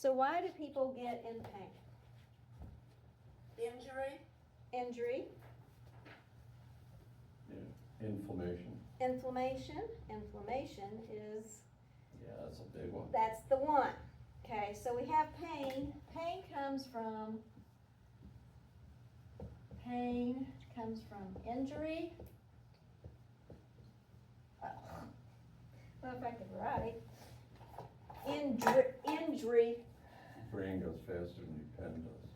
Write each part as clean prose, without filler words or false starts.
So why do people get in pain? Injury. Yeah. Inflammation. Inflammation is, Yeah, that's a big one. that's the one. Okay, so we have pain. Pain comes from injury. I don't know if I can write. Injury. Brain goes faster than your pen does.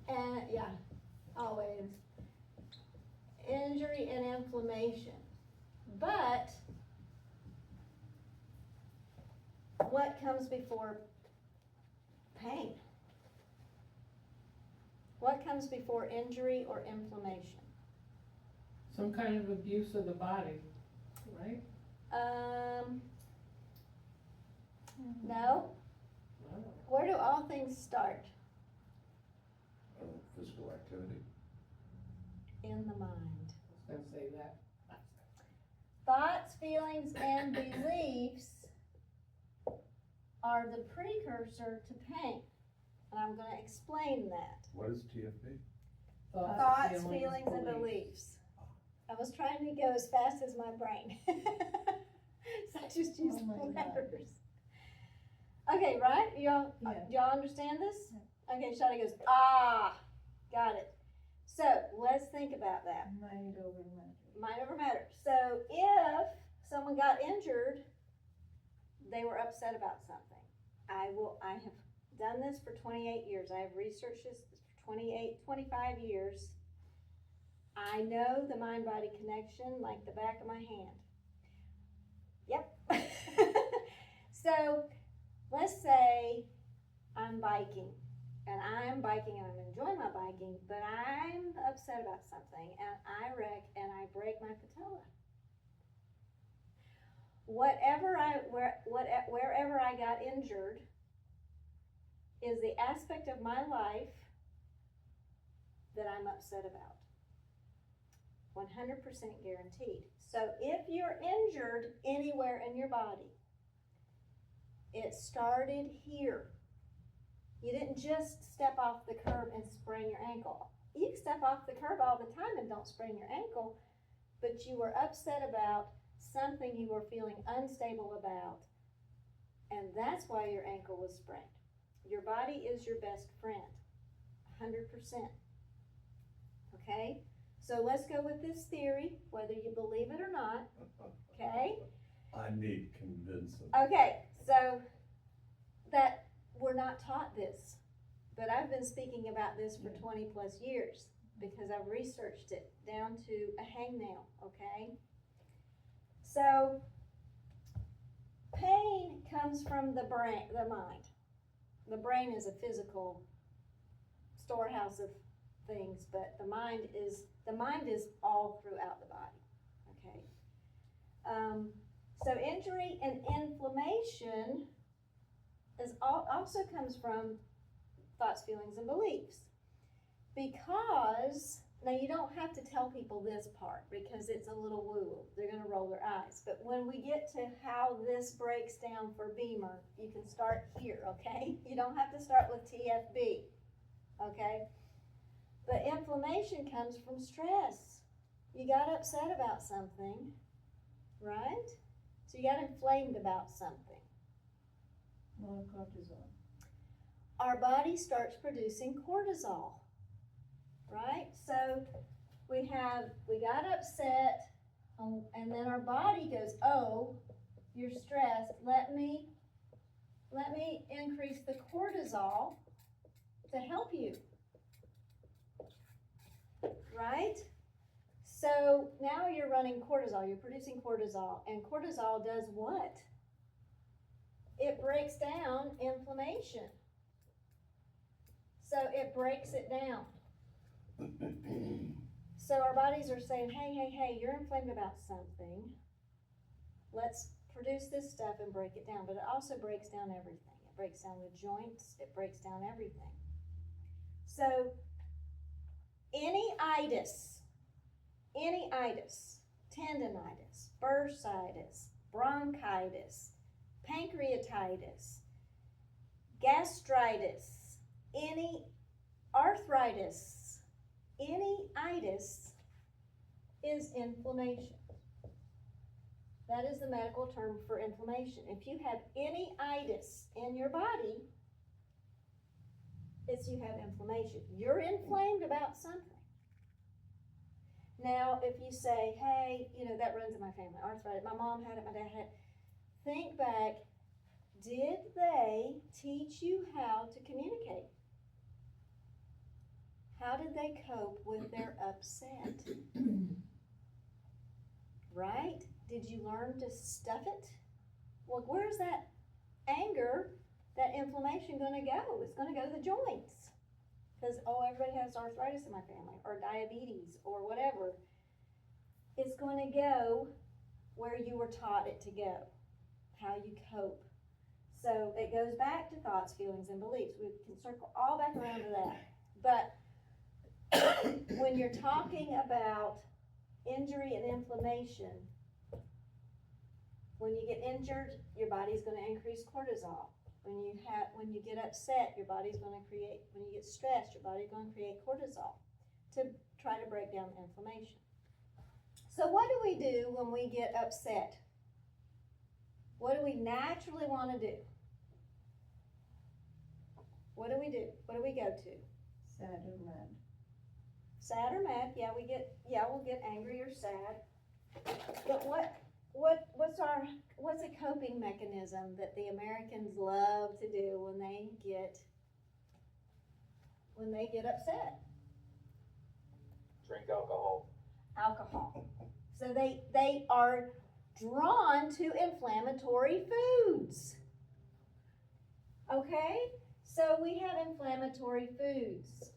And yeah, always. Injury and inflammation. But what comes before pain? What comes before injury or inflammation? Some kind of abuse of the body, right? No. Where do all things start? Physical activity. In the mind. I was gonna say that. Thoughts, feelings, and beliefs are the precursor to pain. And I'm going to explain that. What is TFB? Thoughts, feelings, and beliefs. I was trying to go as fast as my brain. So I just used letters. Okay, right? Y'all, do y'all understand this? Okay, Shadi goes, got it. So let's think about that. Mind over matter. Mind over matter. So if someone got injured, they were upset about something. I have done this for 28 years. I have researched this for 25 years. I know the mind-body connection like the back of my hand. Yep. So let's say I'm biking. And I'm biking and I'm enjoying my biking, but I'm upset about something and I wreck and I break my patella. Wherever I got injured is the aspect of my life that I'm upset about. 100% guaranteed. So if you're injured anywhere in your body, it started here. You didn't just step off the curb and sprain your ankle. You can step off the curb all the time and don't sprain your ankle, but you were upset about something you were feeling unstable about, and that's why your ankle was sprained. Your body is your best friend, 100%. Okay? So let's go with this theory, whether you believe it or not. Okay? I need convincing. Okay, so that we're not taught this, but I've been speaking about this for 20 plus years because I've researched it down to a hangnail, okay? So pain comes from the brain, the mind. The brain is a physical storehouse of things, but the mind is all throughout the body, okay? So injury and inflammation also comes from thoughts, feelings, and beliefs. Because, now you don't have to tell people this part because it's a little woo-woo. They're going to roll their eyes. But when we get to how this breaks down for Beamer, you can start here, okay? You don't have to start with TFB, okay? But inflammation comes from stress. You got upset about something, right? So you got inflamed about something. More cortisol. Our body starts producing cortisol, right? So we got upset, and then our body goes, oh, you're stressed. Let me increase the cortisol to help you, right? So now you're running cortisol, you're producing cortisol, and cortisol does what? It breaks down inflammation. So it breaks it down. So our bodies are saying, hey, you're inflamed about something. Let's produce this stuff and break it down. But it also breaks down everything. It breaks down the joints. It breaks down everything. So any itis, tendinitis, bursitis, bronchitis, pancreatitis, gastritis, any arthritis, any itis is inflammation. That is the medical term for inflammation. If you have any itis in your body, it's you have inflammation. You're inflamed about something. Now, if you say, hey, that runs in my family, arthritis, my mom had it, my dad had it. Think back, did they teach you how to communicate? How did they cope with their upset? Right? Did you learn to stuff it? Well, where's that anger, that inflammation going to go? It's going to go to the joints. Because, everybody has arthritis in my family, or diabetes, or whatever. It's going to go where you were taught it to go, how you cope. So it goes back to thoughts, feelings, and beliefs. We can circle all back around to that. But when you're talking about injury and inflammation, when you get injured, your body's going to increase cortisol. When you get upset, your body's going to create, when you get stressed, your body's going to create cortisol to try to break down the inflammation. So what do we do when we get upset? What do we naturally want to do? What do we do? What do we go to? Sad or mad. Sad or mad? We'll get angry or sad. But what's a coping mechanism that the Americans love to do when they get upset? Drink alcohol. Alcohol. So they are drawn to inflammatory foods. Okay? So we have inflammatory foods.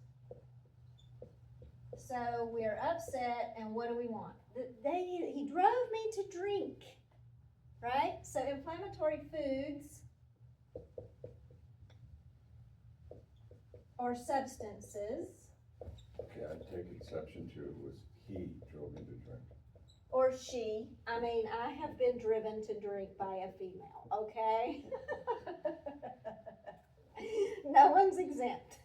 So we're upset, and what do we want? He drove me to drink, right? So inflammatory foods or substances. Okay, I take exception to it was he drove me to drink. Or she. I have been driven to drink by a female, okay? No one's exempt.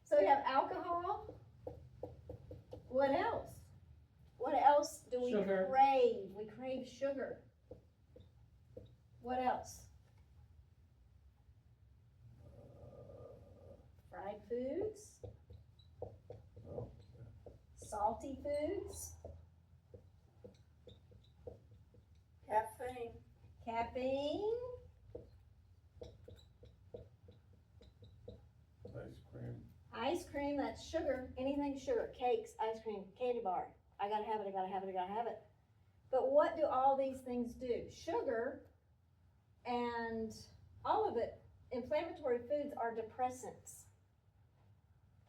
So we have alcohol. What else? What else do we Sugar. crave? We crave sugar. What else? Fried foods. Oh, Salty foods. Caffeine. Caffeine. Ice cream, that's sugar. Anything sugar. Cakes, ice cream, candy bar. I gotta have it. But what do all these things do? Sugar and all of it, inflammatory foods are depressants.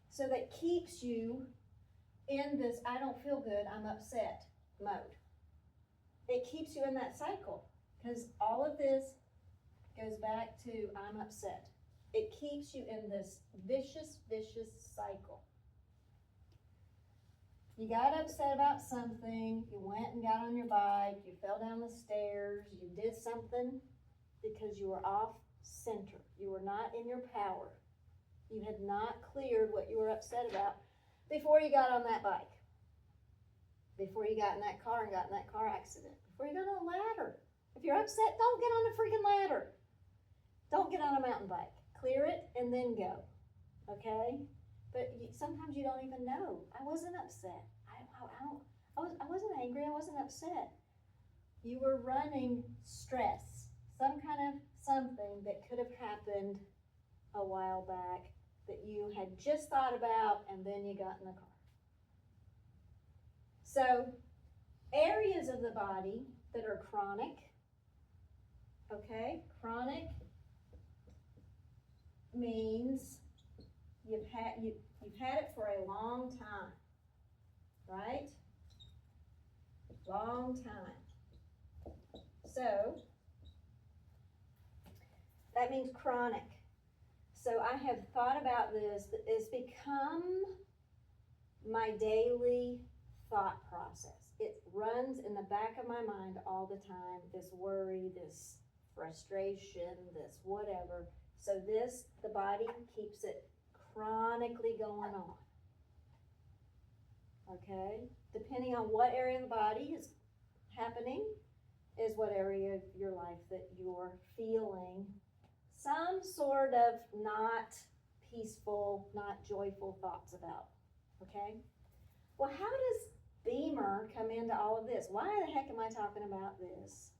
So that keeps you in this, I don't feel good, I'm upset mode. It keeps you in that cycle because all of this goes back to I'm upset. It keeps you in this vicious cycle. You got upset about something, you went and got on your bike, you fell down the stairs, you did something because you were off center. You were not in your power. You had not cleared what you were upset about before you got on that bike, before you got in that car and got in that car accident, before you got on a ladder. If you're upset, don't get on a freaking ladder. Don't get on a mountain bike. Clear it and then go, okay? But sometimes you don't even know. I wasn't upset. I wasn't angry. I wasn't upset. You were running stress, some kind of something that could have happened a while back that you had just thought about, and then you got in the car. So, areas of the body that are chronic, okay? Chronic means you've had it for a long time, right? Long time. So that means chronic. So I have thought about this. It's become my daily thought process. It runs in the back of my mind all the time. This worry, this frustration, this whatever. So this, the body keeps it chronically going on. Okay? Depending on what area of the body is happening, is what area of your life that you're feeling some sort of not peaceful, not joyful thoughts about. Okay? Well, how does Beamer come into all of this? Why the heck am I talking about this?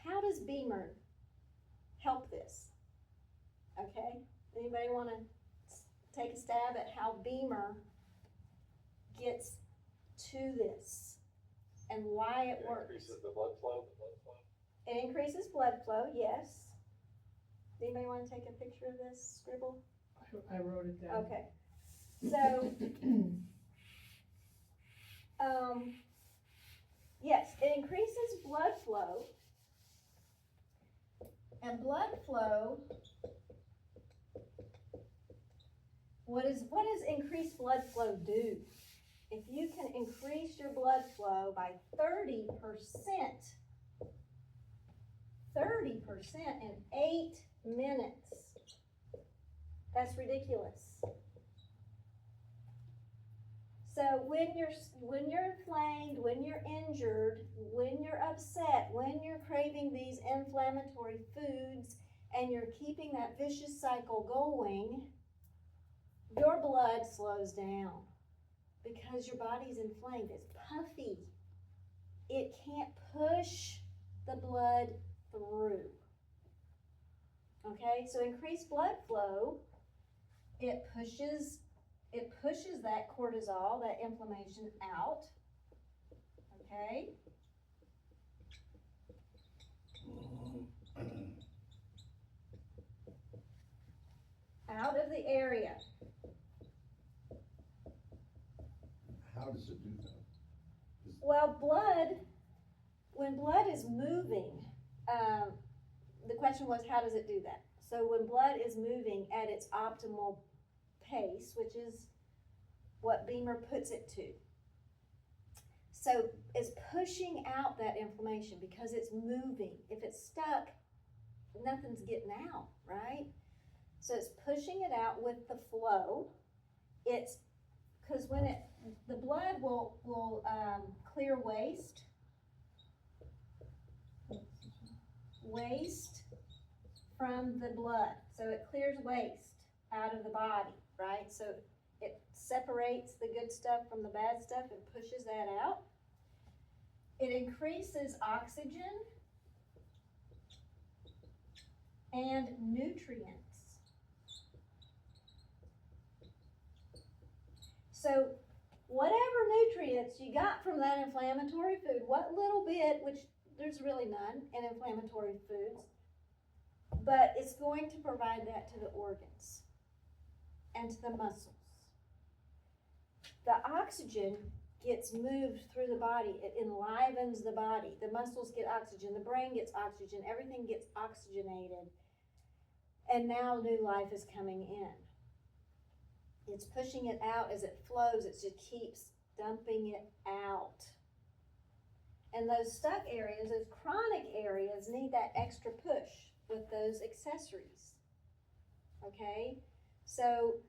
How does Beamer help this? Okay? Anybody want to take a stab at how Beamer gets to this and why it works? Increases the blood flow. It increases blood flow, yes. Anybody want to take a picture of this scribble? I wrote it down. Okay. So, yes, it increases blood flow. And blood flow, what does increased blood flow do? If you can increase your blood flow by 30% in 8 minutes, that's ridiculous. So when you're inflamed, when you're injured, when you're upset, when you're craving these inflammatory foods and you're keeping that vicious cycle going, your blood slows down because your body's inflamed. It's puffy. It can't push the blood through. Okay, so increased blood flow, it pushes that cortisol, that inflammation out, okay? Out of the area. How does it do that? Well, when blood is moving, the question was, how does it do that? So when blood is moving at its optimal pace, which is what Beamer puts it to. So it's pushing out that inflammation because it's moving. If it's stuck, nothing's getting out, right? So it's pushing it out with the flow. It's because when the blood will clear waste from the blood. So it clears waste out of the body, right? So it separates the good stuff from the bad stuff and pushes that out. It increases oxygen and nutrients. So whatever nutrients you got from that inflammatory food, what little bit, which there's really none in inflammatory foods, but it's going to provide that to the organs and to the muscles. The oxygen gets moved through the body. It enlivens the body. The muscles get oxygen. The brain gets oxygen. Everything gets oxygenated. And now new life is coming in. It's pushing it out as it flows. It just keeps dumping it out. And those stuck areas, those chronic areas, need that extra push with those accessories. Okay? So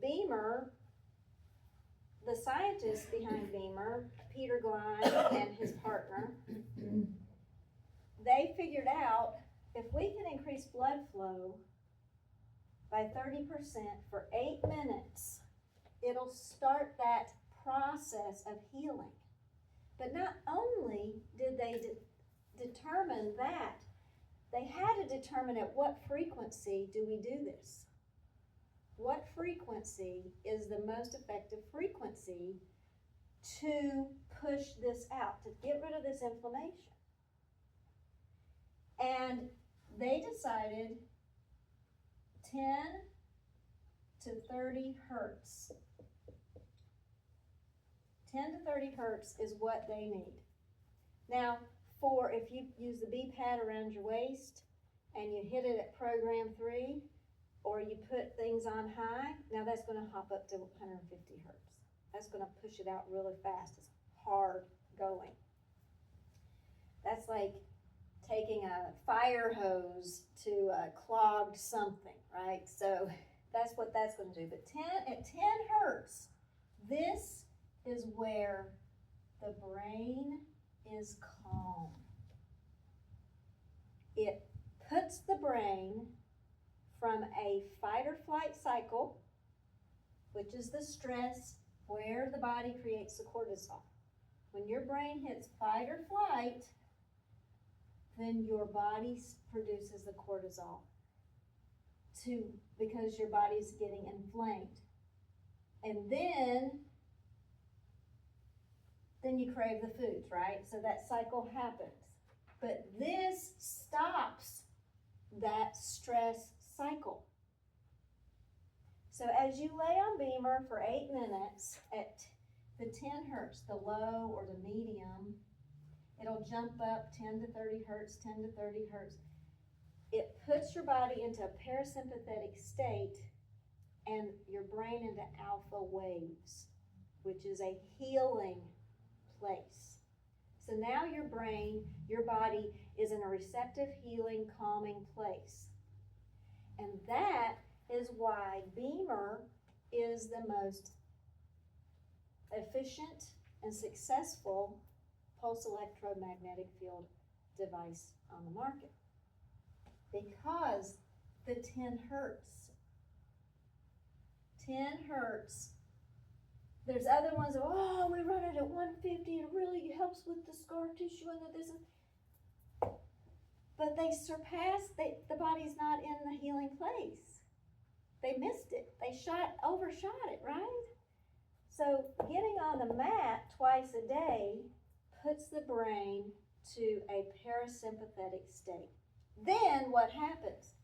Beamer, the scientist behind Beamer, Peter Glein and his partner, they figured out if we can increase blood flow by 30% for 8 minutes, it'll start that process of healing. But not only did they determine that, they had to determine at what frequency do we do this. What frequency is the most effective frequency to push this out, to get rid of this inflammation? And they decided 10 to 30 hertz. 10 to 30 hertz is what they need. Now, if you use the B-pad around your waist and you hit it at program 3, or you put things on high, now that's going to hop up to 150 hertz. That's going to push it out really fast. It's hard going. That's like taking a fire hose to a clogged something, right? So that's what that's going to do. But at 10 hertz, this is where the brain is calm. It puts the brain from a fight or flight cycle, which is the stress where the body creates the cortisol. When your brain hits fight or flight, then your body produces the cortisol because your body's getting inflamed. And then you crave the foods, right? So that cycle happens. But this stops that stress cycle. So as you lay on Beamer for 8 minutes at the 10 hertz, the low or the medium, it'll jump up 10 to 30 hertz, 10 to 30 hertz. It puts your body into a parasympathetic state and your brain into alpha waves, which is a healing place. So now your brain, your body is in a receptive, healing, calming place. And that is why Beamer is the most efficient and successful pulse electromagnetic field device on the market. Because the 10 hertz, there's other ones that, oh, we run it at 150, it really helps with the scar tissue and this. But they surpassed, the body's not in the healing place. They missed it. They overshot it, right? So getting on the mat twice a day puts the brain to a parasympathetic state. Then what happens?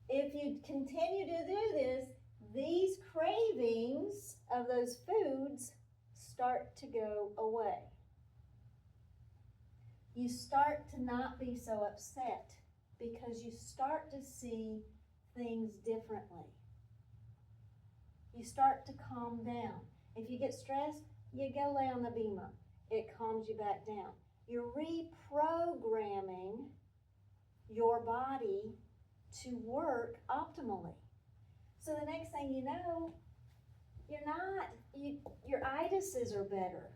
If you continue to do this, these cravings of those foods start to go away. You start to not be so upset because you start to see things differently. You start to calm down. If you get stressed, you go lay on the Beamer. It calms you back down. You're reprogramming your body to work optimally. So the next thing you know, your itises are better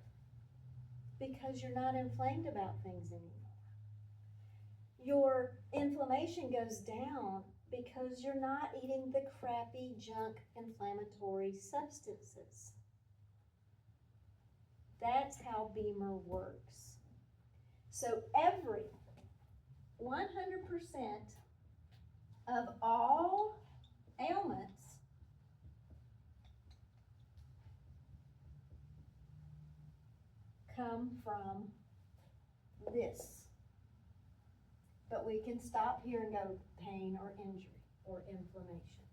because you're not inflamed about things anymore. Your inflammation goes down because you're not eating the crappy junk inflammatory substances. That's how Beamer works. So every 100% of all ailments come from this. But we can stop here and go pain or injury or inflammation.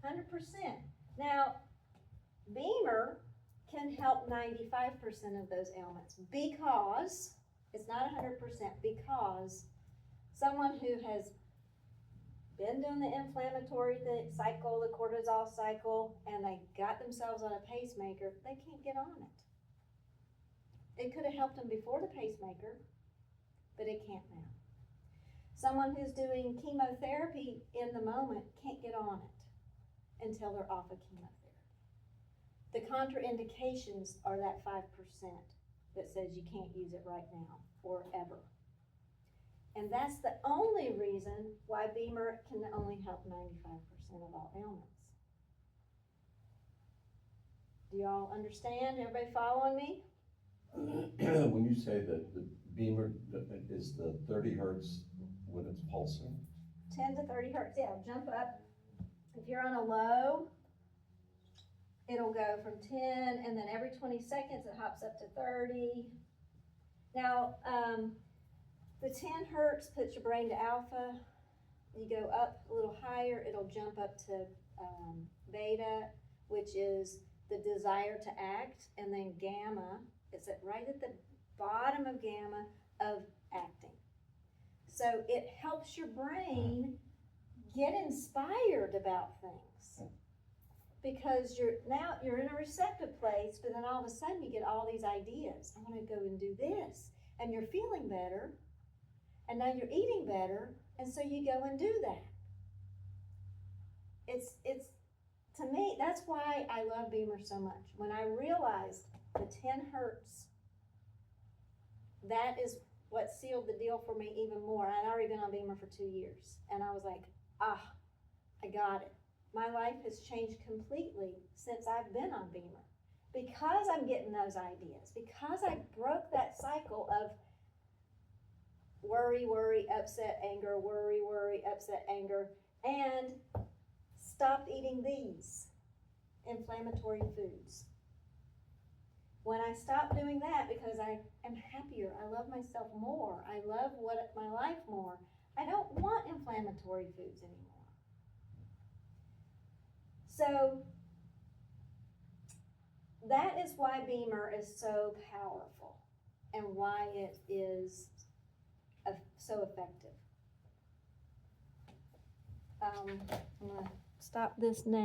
100%. Now, Beamer can help 95% of those ailments because, it's not 100%, because someone who has been doing the inflammatory cycle, the cortisol cycle, and they got themselves on a pacemaker, they can't get on it. It could have helped them before the pacemaker, but it can't now. Someone who's doing chemotherapy in the moment can't get on it until they're off of chemotherapy. The contraindications are that 5% that says you can't use it right now or ever. And that's the only reason why Beamer can only help 95% of all ailments. Do y'all understand? Everybody following me? When you say that the Beamer is the 30 hertz when it's pulsing? 10 to 30 hertz, yeah, jump up. If you're on a low, it'll go from 10, and then every 20 seconds it hops up to 30. Now, the 10 hertz puts your brain to alpha. You go up a little higher, it'll jump up to beta, which is the desire to act, and then gamma, it's right at the bottom of gamma of acting. So it helps your brain get inspired about things. because you're in a receptive place, but then all of a sudden you get all these ideas. I want to go and do this, and you're feeling better, and now you're eating better, and so you go and do that. It's to me, that's why I love Beamer so much. When I realized the 10 hertz, that is what sealed the deal for me even more. I'd already been on Beamer for 2 years, and I was like, I got it. My life has changed completely since I've been on Beamer, because I'm getting those ideas, because I broke that cycle of worry, upset, anger, worry, upset, anger, and stopped eating these inflammatory foods. When I stopped doing that, because I am happier, I love myself more, I love my life more, I don't want inflammatory foods anymore. So that is why Beamer is so powerful and why it is so effective. I'm going to stop this now.